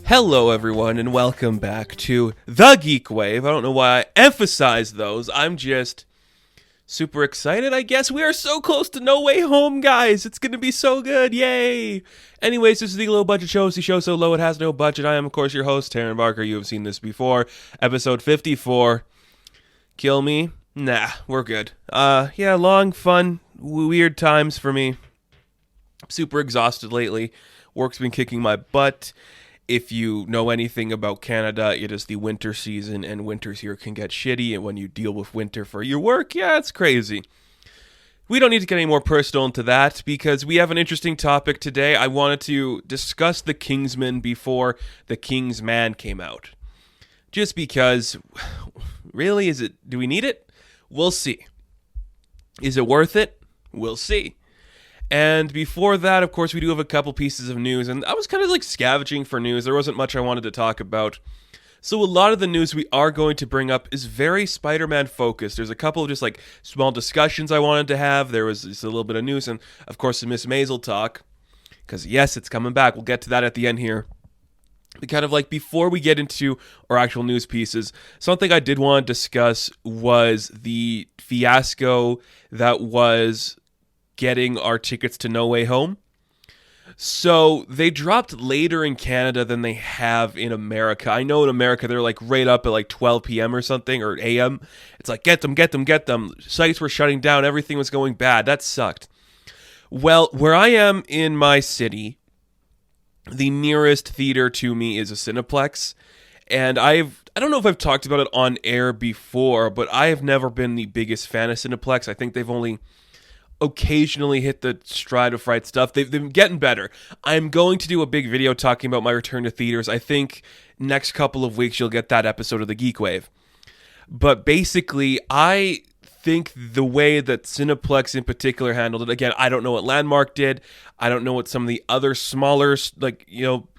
Hello everyone and welcome back to the GeekWave. I don't know why I emphasize those. I'm just super excited, I guess. We are so close to No Way Home, guys. It's going to be so good. Yay. Anyways, this is the low budget show. It's the show so low it has no budget. I am, of course, your host, Taryn Barker. You have seen this before. Episode 54. Kill me? Nah, we're good. Yeah, long, fun, weird times for me. Super exhausted lately. Work's been kicking my butt. If you know anything about Canada, it is the winter season, and winters here can get shitty, and when you deal with winter for your work, yeah, it's crazy. We don't need to get any more personal into that, because we have an interesting topic today. I wanted to discuss the Kingsman before the Kingsman came out. Just because, really, do we need it? We'll see. Is it worth it? We'll see. And before that, of course, we do have a couple pieces of news, and I was kind of like scavenging for news. There wasn't much I wanted to talk about. So a lot of the news we are going to bring up is very Spider-Man focused. There's a couple of just like small discussions I wanted to have. There was just a little bit of news, and of course the Miss Maisel talk, because yes, it's coming back. We'll get to that at the end here. But kind of like before we get into our actual news pieces, something I did want to discuss was the fiasco that was getting our tickets to No Way Home. So they dropped later in Canada than they have in America. I know in America they're like right up at like 12 p.m. or something, or a.m. It's like get them. Sites were shutting down. Everything was going bad. That sucked. Well, where I am in my city, the nearest theater to me is a Cineplex. And I don't know if I've talked about it on air before, but I have never been the biggest fan of Cineplex. I think they've only occasionally hit the stride of right stuff. They've been getting better. I'm going to do a big video talking about my return to theaters. I think next couple of weeks you'll get that episode of the GeekWave. But basically, I think the way that Cineplex in particular handled it, again, I don't know what Landmark did. I don't know what some of the other smaller, like,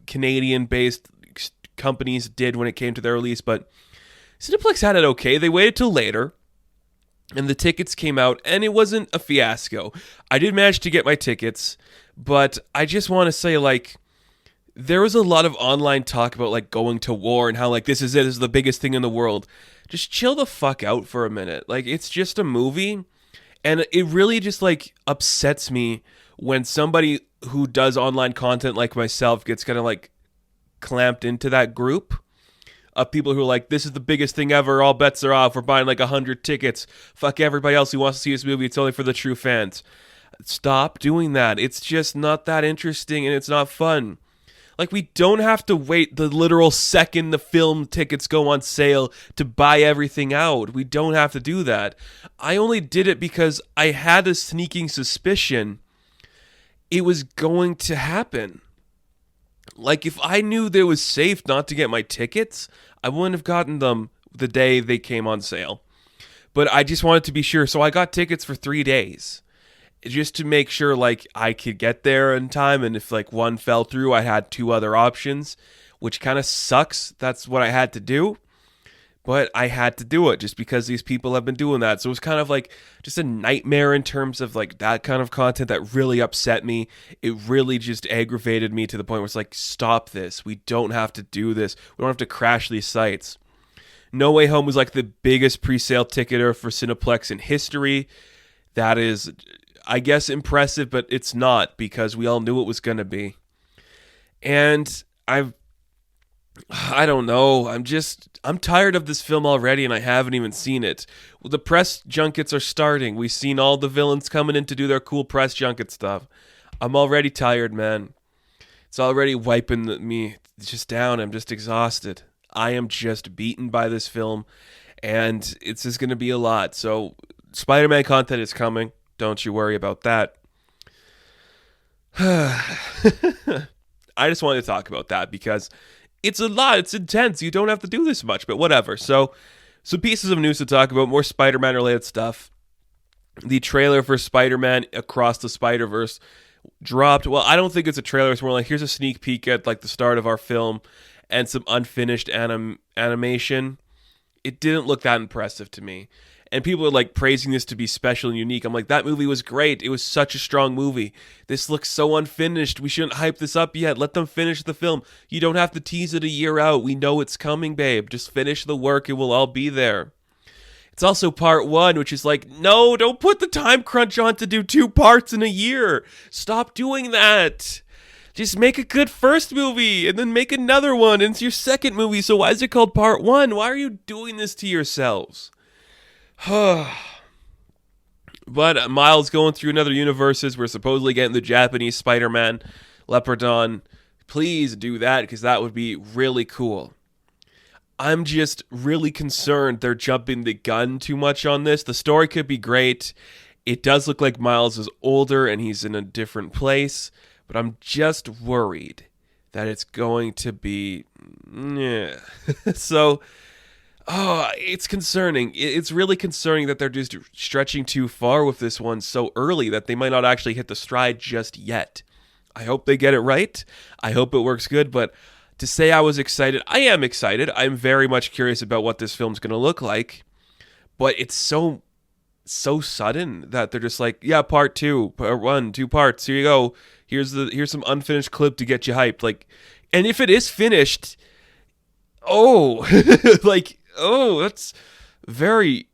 Canadian-based companies did when it came to their release, but Cineplex had it okay. They waited till later, and the tickets came out, and it wasn't a fiasco. I did manage to get my tickets, but I just want to say, like, there was a lot of online talk about, like, going to war and how, like, this is the biggest thing in the world. Just chill the fuck out for a minute. Like, it's just a movie, and it really just, like, upsets me when somebody who does online content like myself gets kind of, like, clamped into that group of people who are like, this is the biggest thing ever, all bets are off, we're buying like 100 tickets, fuck everybody else who wants to see this movie, it's only for the true fans. Stop doing that. It's just not that interesting, and it's not fun. Like, we don't have to wait the literal second the film tickets go on sale to buy everything out. We don't have to do that. I only did it because I had a sneaking suspicion it was going to happen. Like, if I knew that it was safe not to get my tickets, I wouldn't have gotten them the day they came on sale. But I just wanted to be sure, so I got tickets for 3 days. Just to make sure, like, I could get there in time, and if, like, one fell through, I had 2 other options, which kind of sucks. That's what I had to do. But I had to do it just because these people have been doing that. So it was kind of like just a nightmare in terms of like that kind of content that really upset me. It really just aggravated me to the point where it's like, stop this. We don't have to do this. We don't have to crash these sites. No Way Home was like the biggest pre-sale ticketer for Cineplex in history. That is, I guess, impressive, but it's not, because we all knew it was going to be. And I don't know. I'm tired of this film already, and I haven't even seen it. Well, the press junkets are starting. We've seen all the villains coming in to do their cool press junket stuff. I'm already tired, man. It's already wiping me just down. I'm just exhausted. I am just beaten by this film, and it's just going to be a lot. So Spider-Man content is coming. Don't you worry about that. I just wanted to talk about that because it's a lot. It's intense. You don't have to do this much, but whatever. So, some pieces of news to talk about, more Spider-Man related stuff. The trailer for Spider-Man Across the Spider-Verse dropped. Well, I don't think it's a trailer. It's more like, here's a sneak peek at like the start of our film and some unfinished animation. It didn't look that impressive to me. And people are like praising this to be special and unique. I'm like, that movie was great. It was such a strong movie. This looks so unfinished. We shouldn't hype this up yet. Let them finish the film. You don't have to tease it a year out. We know it's coming, babe. Just finish the work. It will all be there. It's also part 1, which is like, no, don't put the time crunch on to do 2 parts in a year. Stop doing that. Just make a good first movie and then make another one. And it's your second movie. So why is it called part 1? Why are you doing this to yourselves? But Miles going through another universes. We're supposedly getting the Japanese Spider-Man, Leopardon. Please do that, because that would be really cool. I'm just really concerned they're jumping the gun too much on this. The story could be great. It does look like Miles is older and he's in a different place. But I'm just worried that it's going to be... yeah. So... oh, it's concerning. It's really concerning that they're just stretching too far with this one so early that they might not actually hit the stride just yet. I hope they get it right. I hope it works good, but to say I was excited, I am excited. I'm very much curious about what this film's going to look like, but it's so sudden that they're just like, yeah, part 2, part 1, 2 parts. Here you go. Here's some unfinished clip to get you hyped. Like, and if it is finished, like, that's very,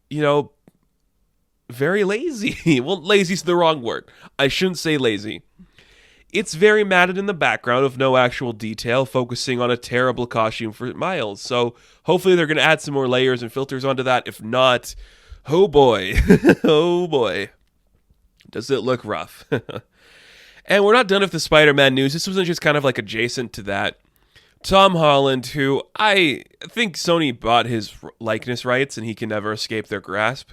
very lazy. Well, lazy's the wrong word. I shouldn't say lazy. It's very matted in the background of no actual detail, focusing on a terrible costume for Miles. So hopefully they're going to add some more layers and filters onto that. If not, oh boy. Oh boy. Does it look rough. And we're not done with the Spider-Man news. This wasn't just kind of like adjacent to that. Tom Holland, who I think Sony bought his likeness rights and he can never escape their grasp.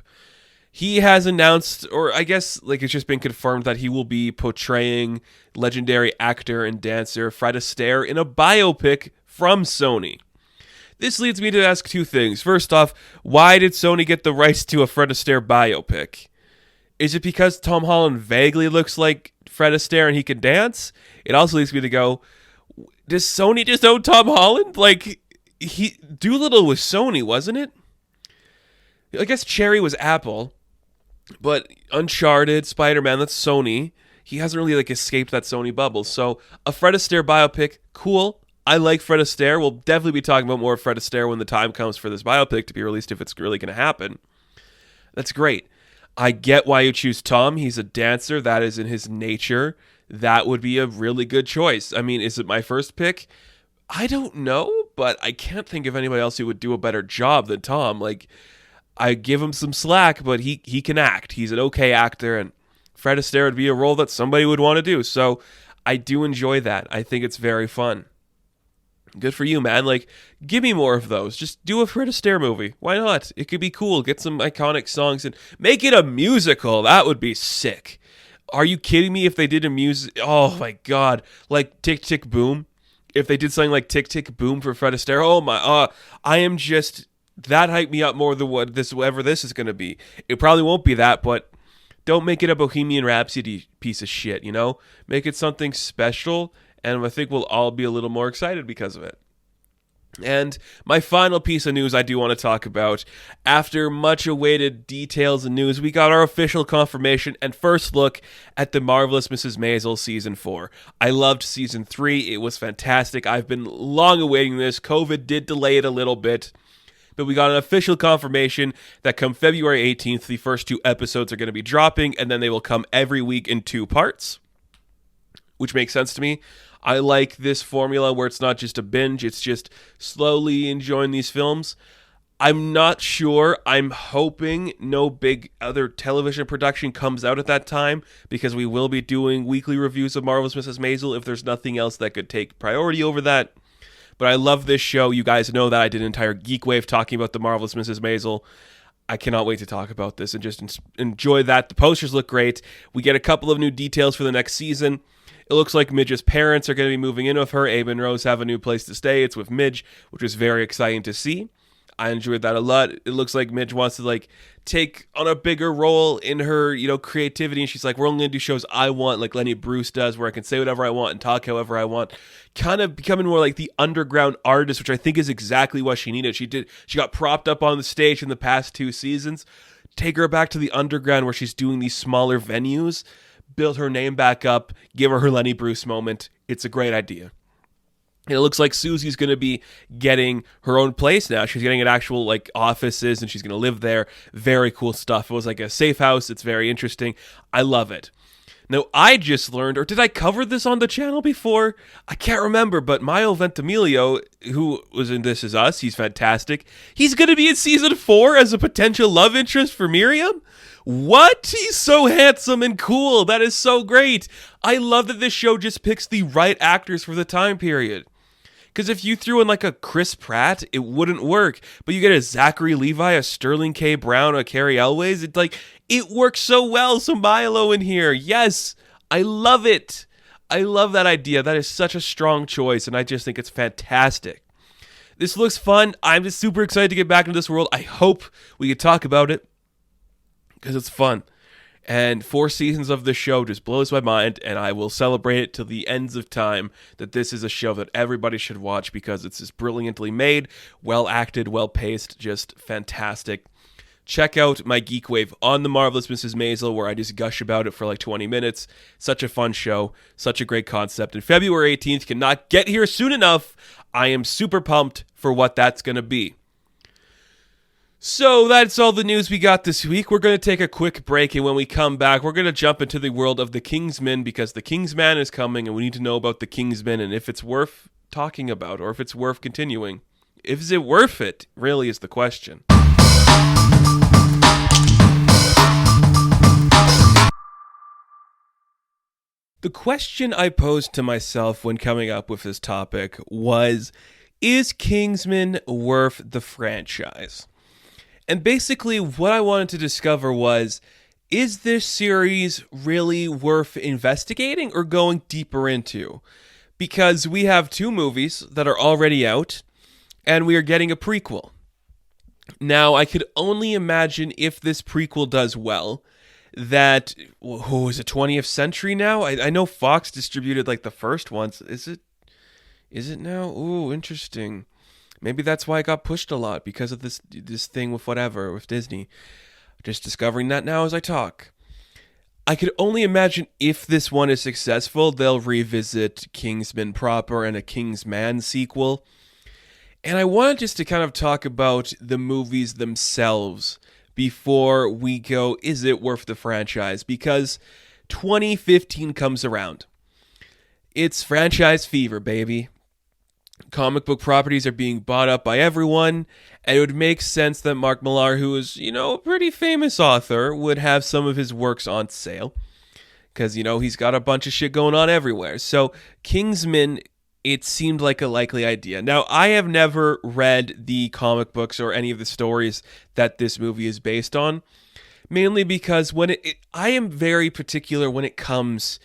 He has announced, or I guess like it's just been confirmed, that he will be portraying legendary actor and dancer Fred Astaire in a biopic from Sony. This leads me to ask 2 things. First off, why did Sony get the rights to a Fred Astaire biopic? Is it because Tom Holland vaguely looks like Fred Astaire and he can dance? It also leads me to go, does Sony just own Tom Holland? Like, Doolittle was Sony, wasn't it? I guess Cherry was Apple, but Uncharted, Spider-Man, that's Sony. He hasn't really escaped that Sony bubble. So a Fred Astaire biopic, cool. I like Fred Astaire. We'll definitely be talking about more Fred Astaire when the time comes for this biopic to be released, if it's really going to happen. That's great. I get why you choose Tom. He's a dancer. That is in his nature. That would be a really good choice. I mean, is it my first pick? I don't know, but I can't think of anybody else who would do a better job than Tom. Like, I give him some slack, but he can act. He's an okay actor, and Fred Astaire would be a role that somebody would want to do. So I do enjoy that. I think it's very fun. Good for you, man. Like, give me more of those. Just do a Fred Astaire movie. Why not? It could be cool. Get some iconic songs and make it a musical. That would be sick. Are you kidding me if they did a music? Oh, my God. Like Tick, Tick, Boom. If they did something like Tick, Tick, Boom for Fred Astaire. Oh, my. I am just... That hyped me up more than whatever this is going to be. It probably won't be that, but don't make it a Bohemian Rhapsody piece of shit, you know? Make it something special, and I think we'll all be a little more excited because of it. And my final piece of news I do want to talk about. After much awaited details and news, we got our official confirmation and first look at the Marvellous Mrs. Maisel Season 4. I loved Season 3. It was fantastic. I've been long awaiting this. COVID did delay it a little bit. But we got an official confirmation that come February 18th, the first 2 episodes are going to be dropping, and then they will come every week in 2 parts, which makes sense to me. I like this formula where it's not just a binge, it's just slowly enjoying these films. I'm not sure. I'm hoping no big other television production comes out at that time, because we will be doing weekly reviews of Marvellous Mrs. Maisel if there's nothing else that could take priority over that. But I love this show. You guys know that I did an entire GeekWave talking about the Marvellous Mrs. Maisel. I cannot wait to talk about this and just enjoy that. The posters look great. We get a couple of new details for the next season. It looks like Midge's parents are going to be moving in with her. Abe and Rose have a new place to stay. It's with Midge, which is very exciting to see. I enjoyed that a lot. It looks like Midge wants to take on a bigger role in her, creativity. And she's like, we're only going to do shows I want, like Lenny Bruce does, where I can say whatever I want and talk however I want. Kind of becoming more like the underground artist, which I think is exactly what she needed. She got propped up on the stage in the past 2 seasons. take her back to the underground where she's doing these smaller venues, build her name back up, give her Lenny Bruce moment. It's a great idea. And it looks like Susie's going to be getting her own place now. She's getting an actual like offices and she's going to live there. Very cool stuff. It was like a safe house. It's very interesting. I love it. Now, I just learned, or did I cover this on the channel before? I can't remember, but Maio Ventimiglia, who was in This Is Us, he's fantastic. He's going to be in season 4 as a potential love interest for Miriam? What? He's so handsome and cool. That is so great. I love that this show just picks the right actors for the time period. Because if you threw in like a Chris Pratt, it wouldn't work. But you get a Zachary Levi, a Sterling K. Brown, a Carrie Elways. It works so well. So Milo in here. Yes, I love it. I love that idea. That is such a strong choice. And I just think it's fantastic. This looks fun. I'm just super excited to get back into this world. I hope we can talk about it. Because it's fun. And 4 seasons of this show just blows my mind, and I will celebrate it till the ends of time that this is a show that everybody should watch because it's just brilliantly made, well acted, well paced, just fantastic. Check out my GeekWave on the Marvellous Mrs. Maisel, where I just gush about it for like 20 minutes. Such a fun show, such a great concept. And February 18th cannot get here soon enough. I am super pumped for what that's going to be. So that's all the news we got this week. We're going to take a quick break, and when we come back, we're going to jump into the world of the Kingsman because the Kingsman is coming, and we need to know about the Kingsman and if it's worth talking about or if it's worth continuing. Is it worth it, really, is the question. The question I posed to myself when coming up with this topic was, is Kingsman worth the franchise? And basically what I wanted to discover was, is this series really worth investigating or going deeper into? Because we have 2 movies that are already out, and we are getting a prequel. Now, I could only imagine if this prequel does well, that, who is it, 20th Century now? I know Fox distributed like the first ones. Is it now? Ooh, interesting. Maybe that's why it got pushed a lot, because of this thing with Disney. Just discovering that now as I talk. I could only imagine if this one is successful, they'll revisit Kingsman proper and a Kingsman sequel. And I wanted just to kind of talk about the movies themselves before we go, is it worth the franchise? Because 2015 comes around. It's franchise fever, baby. Comic book properties are being bought up by everyone, and it would make sense that Mark Millar, who is, a pretty famous author, would have some of his works on sale. Because, he's got a bunch of shit going on everywhere. So, Kingsman, it seemed like a likely idea. Now, I have never read the comic books or any of the stories that this movie is based on. Mainly because I am very particular when it comes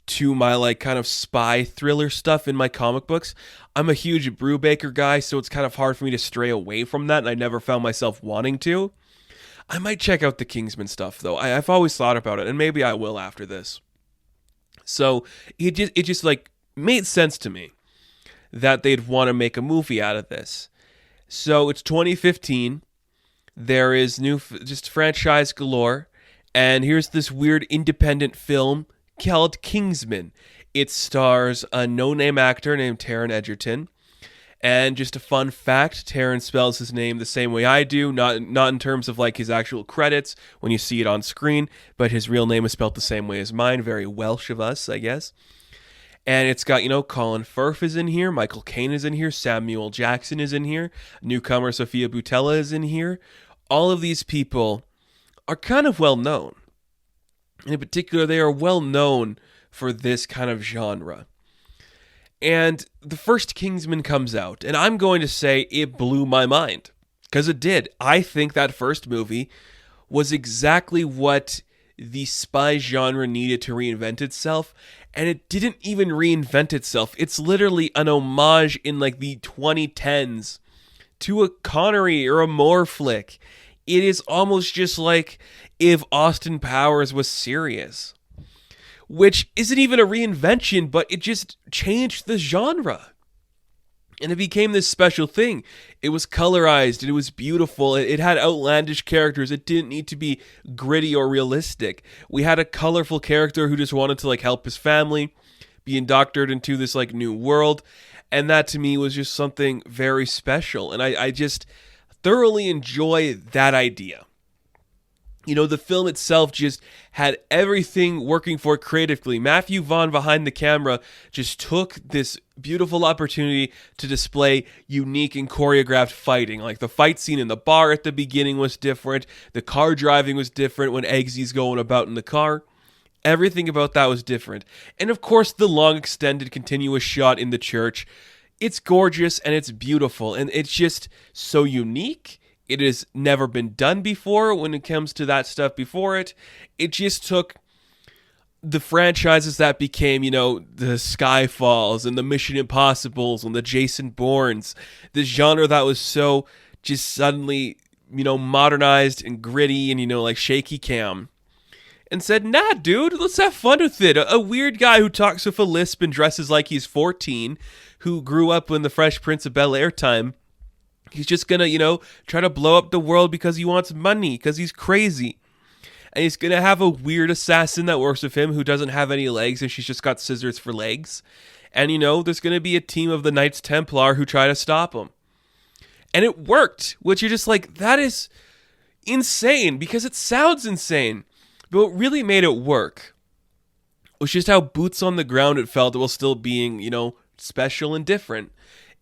to my like kind of spy thriller stuff in my comic books. I'm a huge Brubaker guy, so it's kind of hard for me to stray away from that, and I never found myself wanting to. I might check out the Kingsman stuff, though. I've always thought about it, and maybe I will after this. So it just like made sense to me that they'd want to make a movie out of this. So it's 2015. There is just franchise galore, and here's this weird independent film called Kingsman. It stars a no-name actor named Taron Egerton. And just a fun fact, Taron spells his name the same way I do, not in terms of like his actual credits when you see it on screen, but his real name is spelled the same way as mine. Very Welsh of us, I guess. And it's got, Colin Firth is in here, Michael Caine is in here, Samuel Jackson is in here, newcomer Sophia Boutella is in here. All of these people are kind of well known. In particular, they are well known for this kind of genre. And the first Kingsman comes out, and I'm going to say it blew my mind. Because it did. I think that first movie was exactly what the spy genre needed to reinvent itself, and it didn't even reinvent itself. It's literally an homage in like the 2010s to a Connery or a Moore flick. It is almost just like if Austin Powers was serious. Which isn't even a reinvention, but it just changed the genre. And it became this special thing. It was colorized and it was beautiful. It had outlandish characters. It didn't need to be gritty or realistic. We had a colorful character who just wanted to like help his family, be indoctrinated into this like new world. And that to me was just something very special. And I just thoroughly enjoy that idea. You know, the film itself just had everything working for it creatively. Matthew Vaughn behind the camera just took this beautiful opportunity to display unique and choreographed fighting. Like the fight scene in the bar at the beginning was different. The car driving was different when Eggsy's going about in the car. Everything about that was different. And of course, the long extended continuous shot in the church. It's gorgeous and it's beautiful and it's just so unique. It has never been done before when it comes to that stuff before it. It just took the franchises that became, you know, the Skyfalls and the Mission Impossibles and the Jason Bournes, this genre that was so just suddenly, you know, modernized and gritty and, you know, like shaky cam, and said, nah, dude, let's have fun with it. A weird guy who talks with a lisp and dresses like he's 14, who grew up in the Fresh Prince of Bel-Air time. He's just gonna, you know, try to blow up the world because he wants money, because he's crazy. And he's gonna have a weird assassin that works with him who doesn't have any legs and she's just got scissors for legs. And, you know, there's gonna be a team of the Knights Templar who try to stop him. And it worked, which you're just like, that is insane, because it sounds insane. But what really made it work was just how boots on the ground it felt while still being, you know, special and different.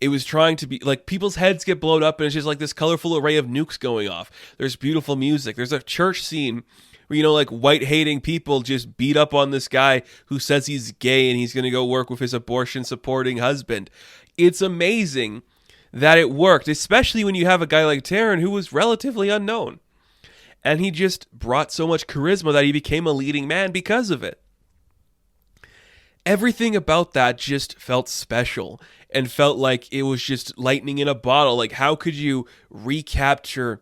It was trying to be like people's heads get blown up and it's just like this colorful array of nukes going off. There's beautiful music. There's a church scene where, you know, like white hating people just beat up on this guy who says he's gay and he's going to go work with his abortion supporting husband. It's amazing that it worked, especially when you have a guy like Taron who was relatively unknown. And he just brought so much charisma that he became a leading man because of it. Everything about that just felt special and felt like it was just lightning in a bottle. Like, how could you recapture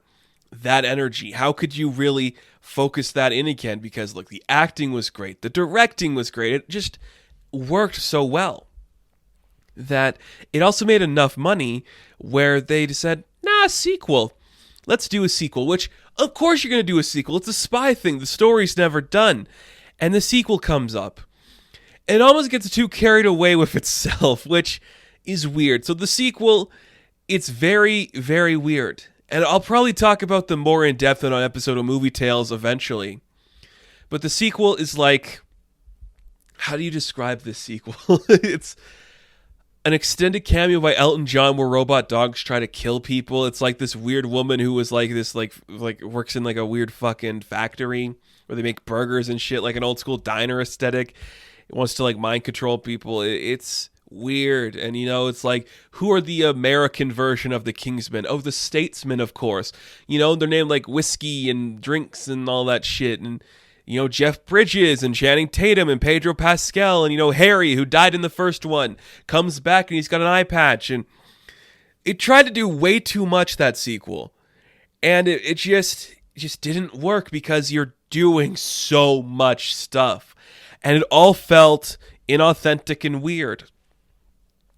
that energy? How could you really focus that in again? Because, look, the acting was great. The directing was great. It just worked so well that it also made enough money where they said, nah, sequel. Let's do a sequel, which, of course you're going to do a sequel. It's a spy thing. The story's never done. And the sequel comes up. It almost gets too carried away with itself, which is weird. So the sequel, it's very, very weird. And I'll probably talk about them more in depth in an episode of Movie Tales eventually. But the sequel is like, how do you describe this sequel? It's an extended cameo by Elton John where robot dogs try to kill people. It's like this weird woman who was like this, like works in like a weird fucking factory where they make burgers and shit, like an old school diner aesthetic. It wants to like mind control people. It's weird. And, you know, it's like, who are the American version of the Kingsman? Oh, the Statesmen, of course. You know, they're named like whiskey and drinks and all that shit. And, you know, Jeff Bridges and Channing Tatum and Pedro Pascal and, you know, Harry, who died in the first one, comes back and he's got an eye patch. And it tried to do way too much, that sequel. And it just didn't work because you're doing so much stuff. And it all felt inauthentic and weird.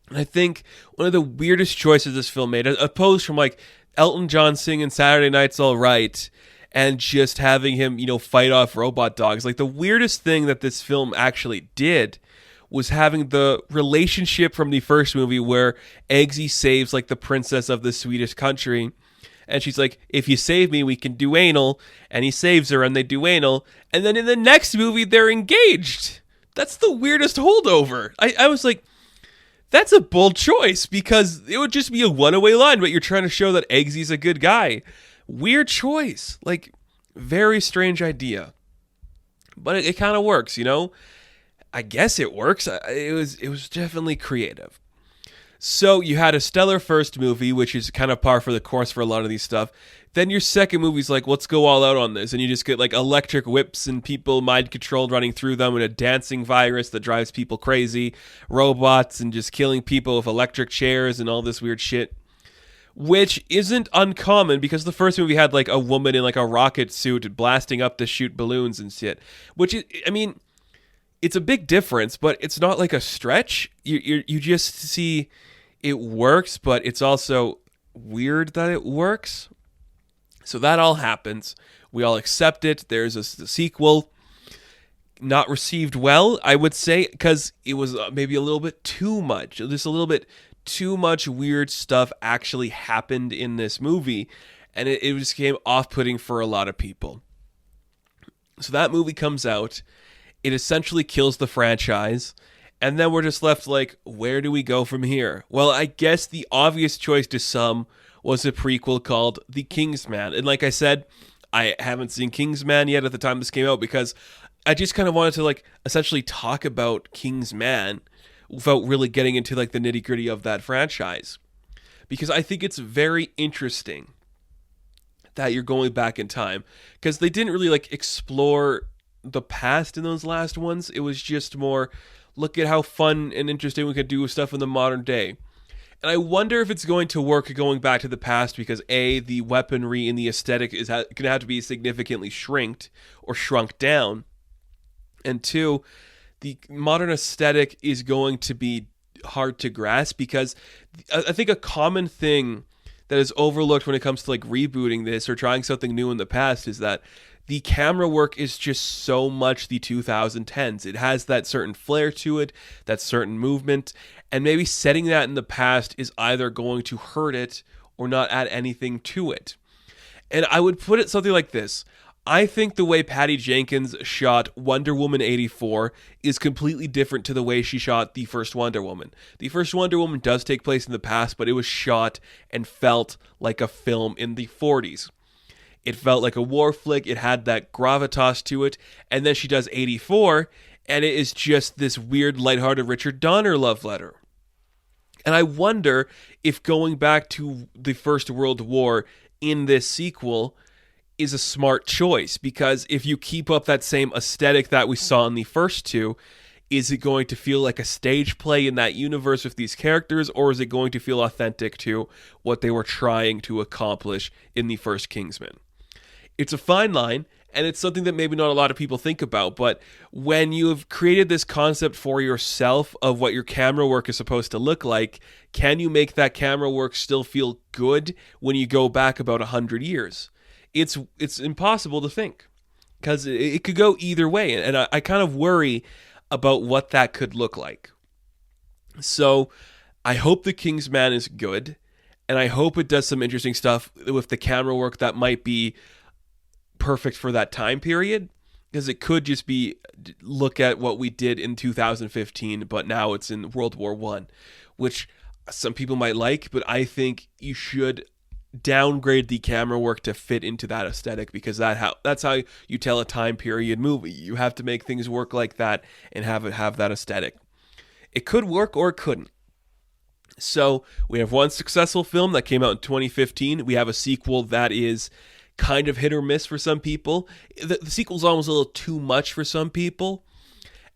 And I think one of the weirdest choices this film made, opposed from like Elton John singing Saturday Night's All Right and just having him, you know, fight off robot dogs. Like the weirdest thing that this film actually did was having the relationship from the first movie where Eggsy saves like the princess of the Swedish country. And she's like, if you save me, we can do anal. And he saves her and they do anal. And then in the next movie, they're engaged. That's the weirdest holdover. I was like, that's a bold choice because it would just be a one-way line, but you're trying to show that Eggsy's a good guy. Weird choice. Like, very strange idea. But it kind of works, you know? I guess it works. It was definitely creative. So you had a stellar first movie, which is kind of par for the course for a lot of these stuff. Then your second movie's like, let's go all out on this. And you just get like electric whips and people mind controlled running through them and a dancing virus that drives people crazy, robots and just killing people with electric chairs and all this weird shit. Which isn't uncommon because the first movie had like a woman in like a rocket suit blasting up to shoot balloons and shit. Which is, I mean, it's a big difference, but it's not like a stretch. You just see it works, but it's also weird that it works. So that all happens. We all accept it. There's a sequel. Not received well, I would say, because it was maybe a little bit too much. Just a little bit too much weird stuff actually happened in this movie, and it just became off-putting for a lot of people. So that movie comes out. It essentially kills the franchise, and then we're just left like, where do we go from here? Well, I guess the obvious choice to some was a prequel called The Kingsman. And like I said, I haven't seen Kingsman yet at the time this came out because I just kind of wanted to like essentially talk about Kingsman without really getting into like the nitty-gritty of that franchise. Because I think it's very interesting that you're going back in time, because they didn't really like explore the past in those last ones. It was just more, look at how fun and interesting we could do with stuff in the modern day. And I wonder if it's going to work going back to the past because A, the weaponry and the aesthetic is going to have to be significantly shrunk down. And two, the modern aesthetic is going to be hard to grasp because I think a common thing that is overlooked when it comes to like rebooting this or trying something new in the past is that the camera work is just so much the 2010s. It has that certain flair to it, that certain movement, and maybe setting that in the past is either going to hurt it or not add anything to it. And I would put it something like this. I think the way Patty Jenkins shot Wonder Woman 84 is completely different to the way she shot the first Wonder Woman. The first Wonder Woman does take place in the past, but it was shot and felt like a film in the 40s. It felt like a war flick. It had that gravitas to it. And then she does 84, and it is just this weird, lighthearted Richard Donner love letter. And I wonder if going back to the First World War in this sequel is a smart choice, because if you keep up that same aesthetic that we saw in the first two, is it going to feel like a stage play in that universe with these characters, or is it going to feel authentic to what they were trying to accomplish in the first Kingsman? It's a fine line, and it's something that maybe not a lot of people think about, but when you have created this concept for yourself of what your camera work is supposed to look like, can you make that camera work still feel good when you go back about 100 years? It's impossible to think, because it could go either way, and I kind of worry about what that could look like. So I hope the Kingsman is good, and I hope it does some interesting stuff with the camera work that might be perfect for that time period, because it could just be look at what we did in 2015, but now it's in World War I, which some people might like, but I think you should downgrade the camera work to fit into that aesthetic, because that's how you tell a time period movie. You have to make things work like that and have it have that aesthetic. It could work or it couldn't. So we have one successful film that came out in 2015. We have a sequel that is kind of hit or miss for some people. The sequel's almost a little too much for some people.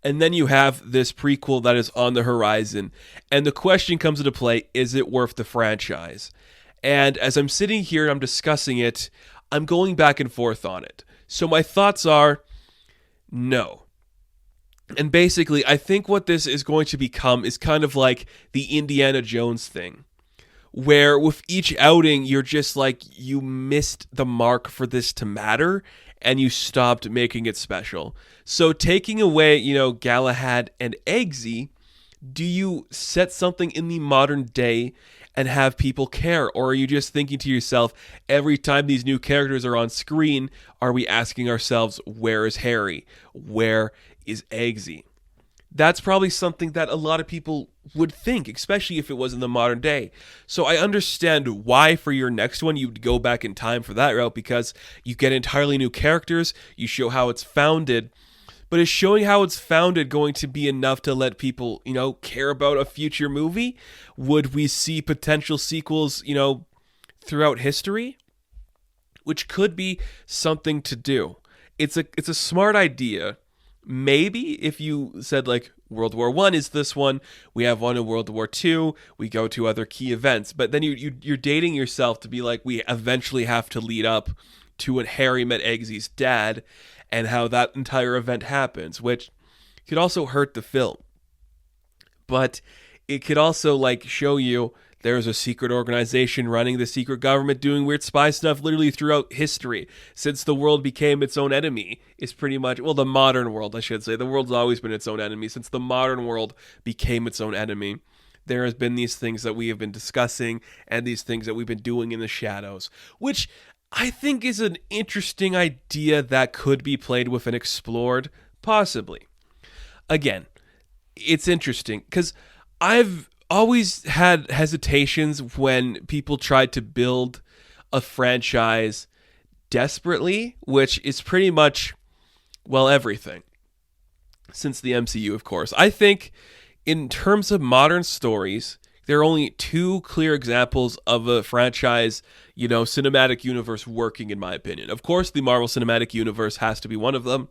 And then you have this prequel that is on the horizon. And the question comes into play, is it worth the franchise? And as I'm sitting here and I'm discussing it, I'm going back and forth on it. So my thoughts are, no. And basically, I think what this is going to become is kind of like the Indiana Jones thing, where with each outing, you're just like, you missed the mark for this to matter, and you stopped making it special. So taking away, Galahad and Eggsy, do you set something in the modern day and have people care? Or are you just thinking to yourself, every time these new characters are on screen, are we asking ourselves, where is Harry? Where is Eggsy? That's probably something that a lot of people would think, especially if it was in the modern day. So I understand why for your next one you'd go back in time for that route, because you get entirely new characters, you show how it's founded. But is showing how it's founded going to be enough to let people, care about a future movie? Would we see potential sequels, throughout history? Which could be something to do. It's a smart idea. Maybe if you said like World War I is this one, we have one in World War II, we go to other key events. But then you're dating yourself to be like, we eventually have to lead up to when Harry met Eggsy's dad, and how that entire event happens, which could also hurt the film. But it could also like show you there's a secret organization running the secret government doing weird spy stuff literally throughout history since the world became its own enemy. Is pretty much, well, the modern world, I should say. The world's always been its own enemy. Since the modern world became its own enemy, there has been these things that we have been discussing and these things that we've been doing in the shadows, which I think is an interesting idea that could be played with and explored, possibly. Again, it's interesting because I've always had hesitations when people tried to build a franchise desperately, which is pretty much, well, everything since the MCU, of course. I think in terms of modern stories, there are only two clear examples of a franchise, cinematic universe working, in my opinion. Of course, the Marvel Cinematic Universe has to be one of them.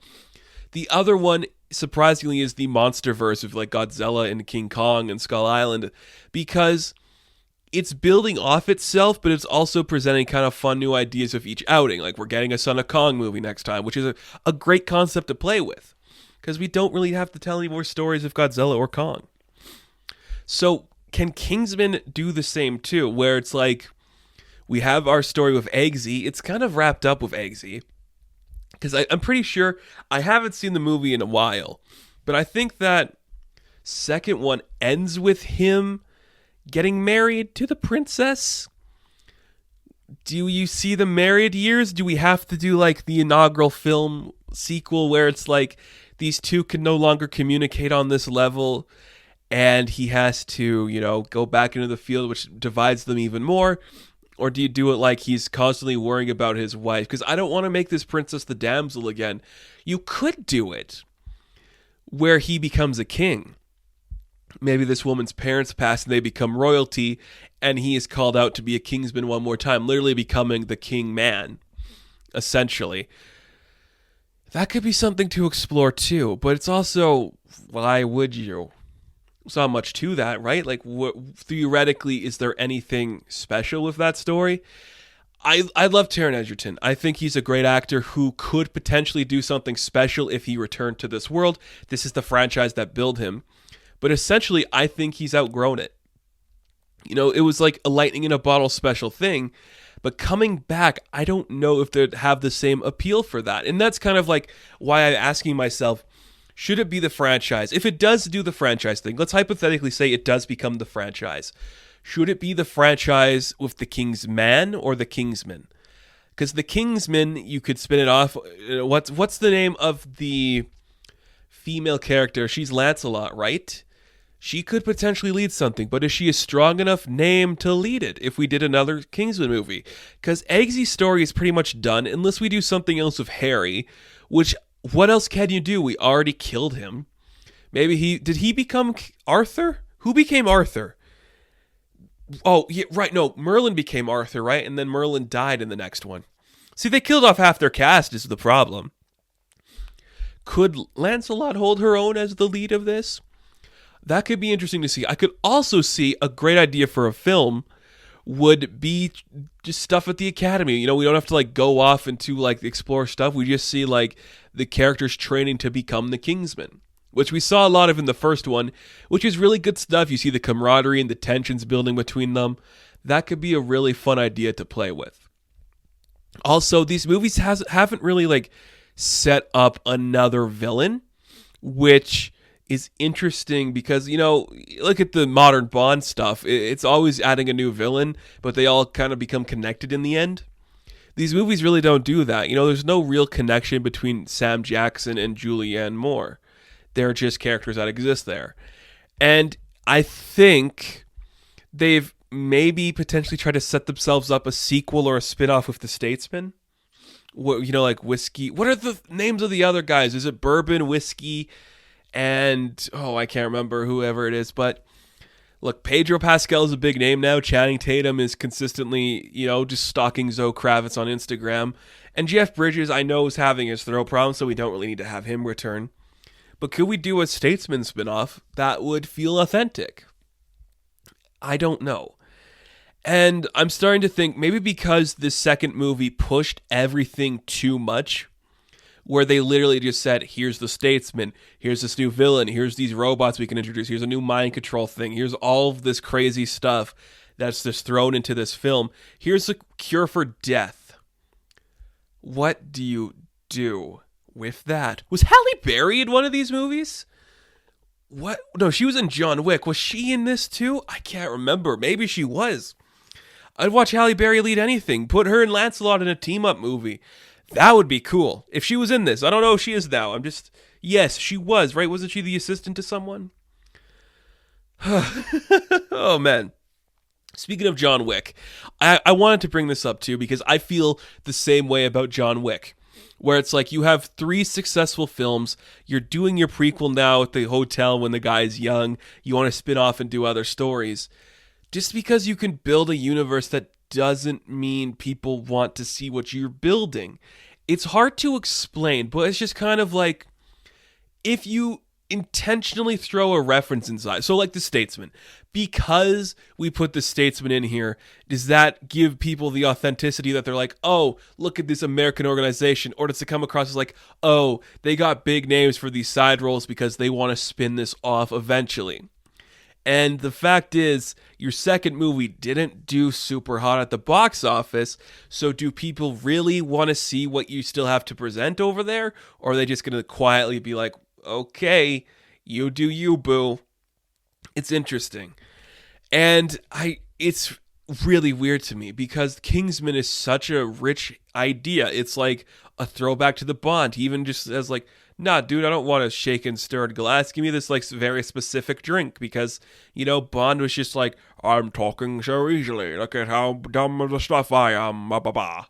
The other one, surprisingly, is the MonsterVerse of like Godzilla and King Kong and Skull Island, because it's building off itself, but it's also presenting kind of fun new ideas of each outing. Like we're getting a Son of Kong movie next time, which is a great concept to play with, because we don't really have to tell any more stories of Godzilla or Kong. So can Kingsman do the same too, where it's like we have our story with Eggsy, it's kind of wrapped up with Eggsy, because I'm pretty sure, I haven't seen the movie in a while, but I think that second one ends with him getting married to the princess. Do you see the married years? Do we have to do like the inaugural film sequel where it's like these two can no longer communicate on this level and he has to, go back into the field, which divides them even more? Or do you do it like he's constantly worrying about his wife? Because I don't want to make this princess the damsel again. You could do it where he becomes a king. Maybe this woman's parents pass and they become royalty, and he is called out to be a Kingsman one more time, literally becoming the king man, essentially. That could be something to explore too, but it's also, why would you? There's not much to that, right? Like, theoretically, is there anything special with that story? I love Taron Egerton. I think he's a great actor who could potentially do something special if he returned to this world. This is the franchise that built him. But essentially, I think he's outgrown it. It was like a lightning in a bottle special thing. But coming back, I don't know if they'd have the same appeal for that. And that's kind of like why I'm asking myself, should it be the franchise? If it does do the franchise thing, let's hypothetically say it does become the franchise. Should it be the franchise with the Kingsman or the Kingsman? Because the Kingsman, you could spin it off. What's the name of the female character? She's Lancelot, right? She could potentially lead something, but is she a strong enough name to lead it if we did another Kingsman movie? Because Eggsy's story is pretty much done unless we do something else with Harry, which, what else can you do? We already killed him. Maybe did he become Arthur? Who became Arthur? Oh, yeah, right, no, Merlin became Arthur, right? And then Merlin died in the next one. See, they killed off half their cast is the problem. Could Lancelot hold her own as the lead of this? That could be interesting to see. I could also see a great idea for a film would be just stuff at the academy. We don't have to like go off into like explore stuff. We just see like the characters training to become the Kingsman, which we saw a lot of in the first one, which is really good stuff. You see the camaraderie and the tensions building between them. That could be a really fun idea to play with. Also, these movies haven't really like set up another villain, which is interesting because, look at the modern Bond stuff. It's always adding a new villain, but they all kind of become connected in the end. These movies really don't do that. There's no real connection between Sam Jackson and Julianne Moore. They're just characters that exist there. And I think they've maybe potentially tried to set themselves up a sequel or a spin-off with The Statesman. Like Whiskey. What are the names of the other guys? Is it Bourbon, Whiskey, and I can't remember whoever it is, but look, Pedro Pascal is a big name now. Channing Tatum is consistently, just stalking Zoe Kravitz on Instagram. And Jeff Bridges, I know, is having his throat problem, so we don't really need to have him return. But could we do a Statesman spinoff that would feel authentic? I don't know. And I'm starting to think maybe because this second movie pushed everything too much, where they literally just said, here's the statesman, here's this new villain, here's these robots we can introduce, here's a new mind control thing, here's all of this crazy stuff that's just thrown into this film. Here's a cure for death. What do you do with that? Was Halle Berry in one of these movies? What? No, she was in John Wick. Was she in this too? I can't remember. Maybe she was. I'd watch Halle Berry lead anything. Put her and Lancelot in a team-up movie. That would be cool. If she was in this. I don't know if she is now. Yes, she was, right? Wasn't she the assistant to someone? Oh, man. Speaking of John Wick, I wanted to bring this up too because I feel the same way about John Wick. Where it's like you have 3 successful films, you're doing your prequel now at the hotel when the guy's young, you want to spin off and do other stories. Just because you can build a universe, that doesn't mean people want to see what you're building. It's hard to explain, but it's just kind of like if you intentionally throw a reference inside. So like The Statesman. Because we put The Statesman in here, does that give people the authenticity that they're like, oh, look at this American organization? Or does it come across as like, oh, they got big names for these side roles because they want to spin this off eventually? And the fact is, your second movie didn't do super hot at the box office, so do people really want to see what you still have to present over there? Or are they just going to quietly be like, okay, you do you, boo? It's interesting. And it's really weird to me because Kingsman is such a rich idea. It's like a throwback to the Bond. He even just says like, nah, dude, I don't want a shaken, stirred glass. Give me this like very specific drink because, Bond was just like, I'm talking so easily. Look at how dumb of the stuff I am. Bah, bah, bah.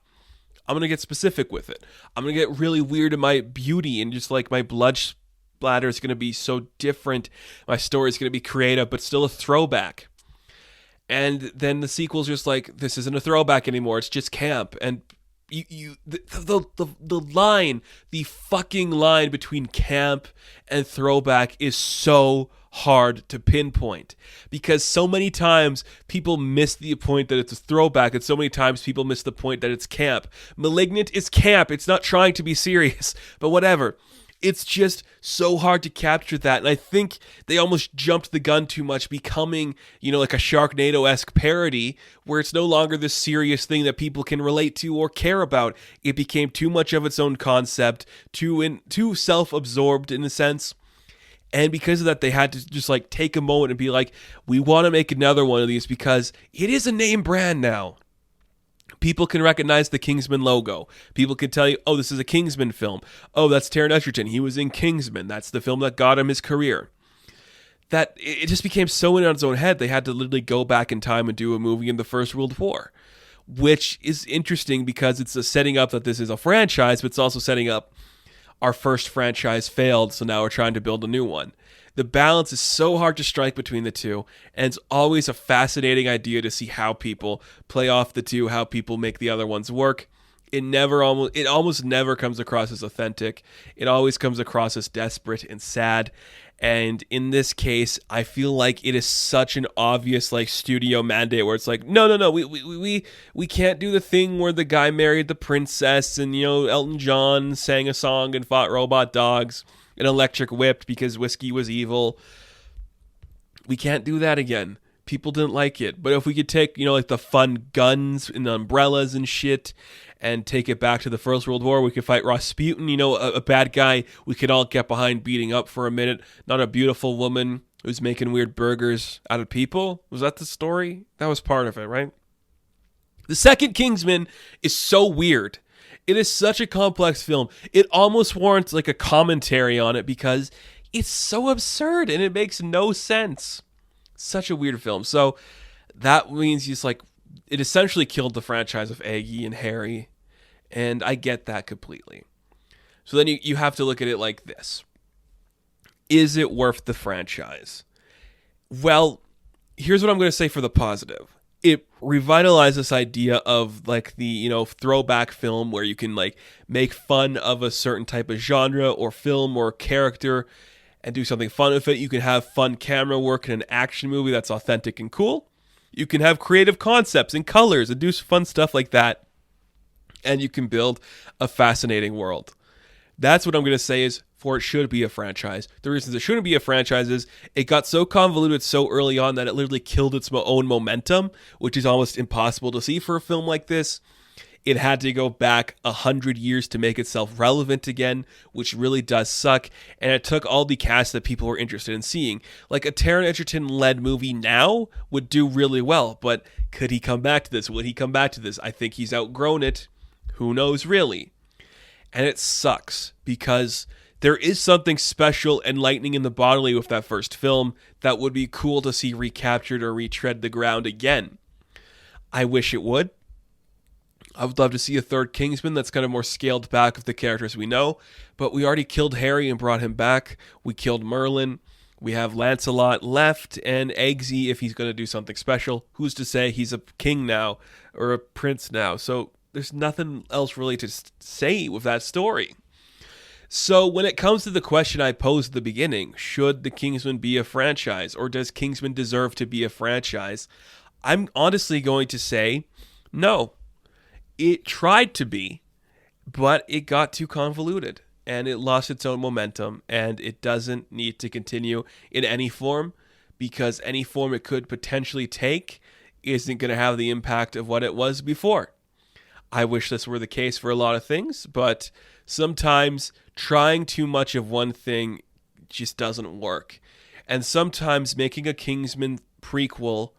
I'm going to get specific with it. I'm going to get really weird in my beauty and just like my blood splatter is going to be so different. My story is going to be creative, but still a throwback. And then the sequel's just like, this isn't a throwback anymore. It's just camp. And the fucking line between camp and throwback is so hard to pinpoint because so many times people miss the point that it's a throwback and so many times people miss the point that it's camp. Malignant is camp. It's not trying to be serious, but whatever. It's just so hard to capture that. And I think they almost jumped the gun too much, becoming, like a Sharknado-esque parody where it's no longer this serious thing that people can relate to or care about. It became too much of its own concept, too self-absorbed in a sense. And because of that, they had to just like take a moment and be like, we want to make another one of these because it is a name brand now. People can recognize the Kingsman logo. People can tell you, oh, this is a Kingsman film. Oh, that's Taron Egerton. He was in Kingsman. That's the film that got him his career. That it just became so in on its own head, they had to literally go back in time and do a movie in the First World War, which is interesting because it's a setting up that this is a franchise, but it's also setting up our first franchise failed, so now we're trying to build a new one. The balance is so hard to strike between the two, and it's always a fascinating idea to see how people play off the two, how people make the other ones work. It almost never comes across as authentic. It always comes across as desperate and sad. And in this case, I feel like it is such an obvious like studio mandate where it's like, no, we can't do the thing where the guy married the princess and Elton John sang a song and fought robot dogs and electric whipped because whiskey was evil. We can't do that again. People didn't like it. But if we could take, like the fun guns and the umbrellas and shit and take it back to the First World War, we could fight Rasputin, a bad guy we could all get behind beating up for a minute. Not a beautiful woman who's making weird burgers out of people. Was that the story? That was part of it, right? The second Kingsman is so weird. It is such a complex film. It almost warrants like a commentary on it because it's so absurd and it makes no sense. Such a weird film. So that means it essentially killed the franchise of Aggie and Harry. And I get that completely. So then you have to look at it like this. Is it worth the franchise? Well, here's what I'm going to say for the positive. It revitalized this idea of like the, throwback film where you can like make fun of a certain type of genre or film or character and do something fun with it. You can have fun camera work in an action movie that's authentic and cool. You can have creative concepts and colors and do fun stuff like that. And you can build a fascinating world. That's what I'm going to say is for it should be a franchise. The reasons it shouldn't be a franchise is it got so convoluted so early on that it literally killed its own momentum, which is almost impossible to see for a film like this. It had to go back 100 years to make itself relevant again, which really does suck. And it took all the cast that people were interested in seeing. Like a Taron Egerton-led movie now would do really well, but could he come back to this? Would he come back to this? I think he's outgrown it. Who knows, really? And it sucks because there is something special and lightning in the bodily with that first film that would be cool to see recaptured or retread the ground again. I wish it would. I would love to see a third Kingsman that's kind of more scaled back of the characters we know, but we already killed Harry and brought him back. We killed Merlin. We have Lancelot left and Eggsy if he's going to do something special. Who's to say he's a king now or a prince now? So there's nothing else really to say with that story. So when it comes to the question I posed at the beginning, should the Kingsman be a franchise or does Kingsman deserve to be a franchise? I'm honestly going to say no. It tried to be, but it got too convoluted and it lost its own momentum and it doesn't need to continue in any form because any form it could potentially take isn't going to have the impact of what it was before. I wish this were the case for a lot of things, but sometimes trying too much of one thing just doesn't work. And sometimes making a Kingsman prequel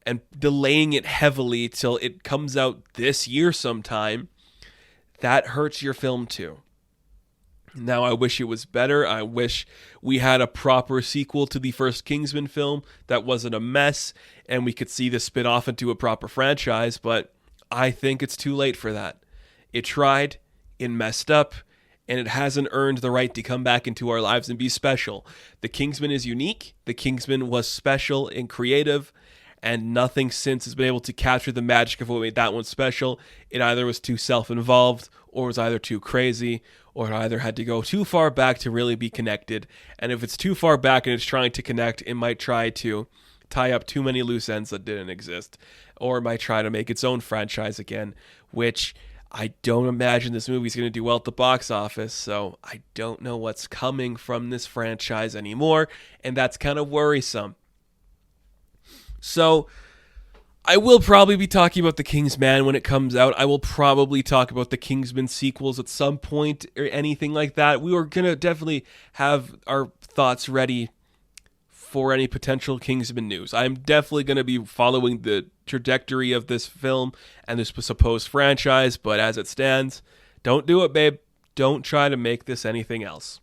and delaying it heavily till it comes out this year sometime, that hurts your film too. Now, I wish it was better. I wish we had a proper sequel to the first Kingsman film that wasn't a mess and we could see this spin off into a proper franchise, but I think it's too late for that. It tried, it messed up, and it hasn't earned the right to come back into our lives and be special. The Kingsman is unique. The Kingsman was special and creative, and nothing since has been able to capture the magic of what made that one special. It either was too self-involved, or was either too crazy, or it either had to go too far back to really be connected. And if it's too far back and it's trying to connect, it might try to tie up too many loose ends that didn't exist. Or it might try to make its own franchise again, which I don't imagine this movie's going to do well at the box office, so I don't know what's coming from this franchise anymore, and that's kind of worrisome. So, I will probably be talking about The Kingsman when it comes out. I will probably talk about the Kingsman sequels at some point or anything like that. We were going to definitely have our thoughts ready for any potential Kingsman news. I'm definitely going to be following the trajectory of this film and this supposed franchise, but as it stands, don't do it, babe. Don't try to make this anything else.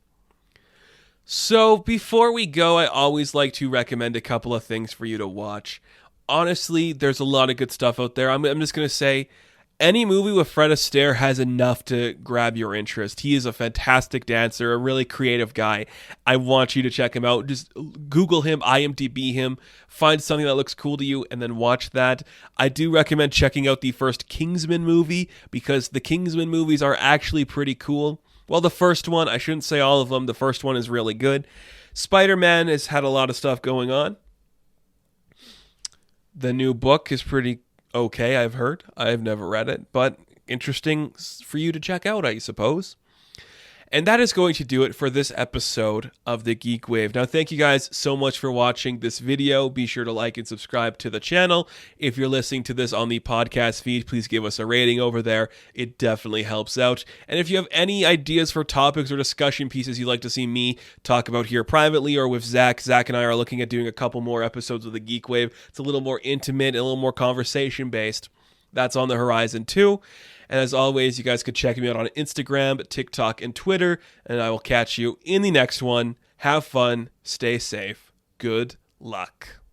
So before we go, I always like to recommend a couple of things for you to watch. Honestly, there's a lot of good stuff out there. I'm just going to say any movie with Fred Astaire has enough to grab your interest. He is a fantastic dancer, a really creative guy. I want you to check him out. Just Google him, IMDb him, find something that looks cool to you, and then watch that. I do recommend checking out the first Kingsman movie because the Kingsman movies are actually pretty cool. Well, the first one, I shouldn't say all of them. The first one is really good. Spider-Man has had a lot of stuff going on. The new book is pretty okay, I've heard. I've never read it, but interesting for you to check out, I suppose. And that is going to do it for this episode of the GeekWave. Now, thank you guys so much for watching this video. Be sure to like and subscribe to the channel. If you're listening to this on the podcast feed, please give us a rating over there. It definitely helps out. And if you have any ideas for topics or discussion pieces you'd like to see me talk about here privately or with Zach and I are looking at doing a couple more episodes of the GeekWave. It's a little more intimate and a little more conversation-based. That's on the horizon too. And as always, you guys could check me out on Instagram, TikTok, and Twitter. And I will catch you in the next one. Have fun. Stay safe. Good luck.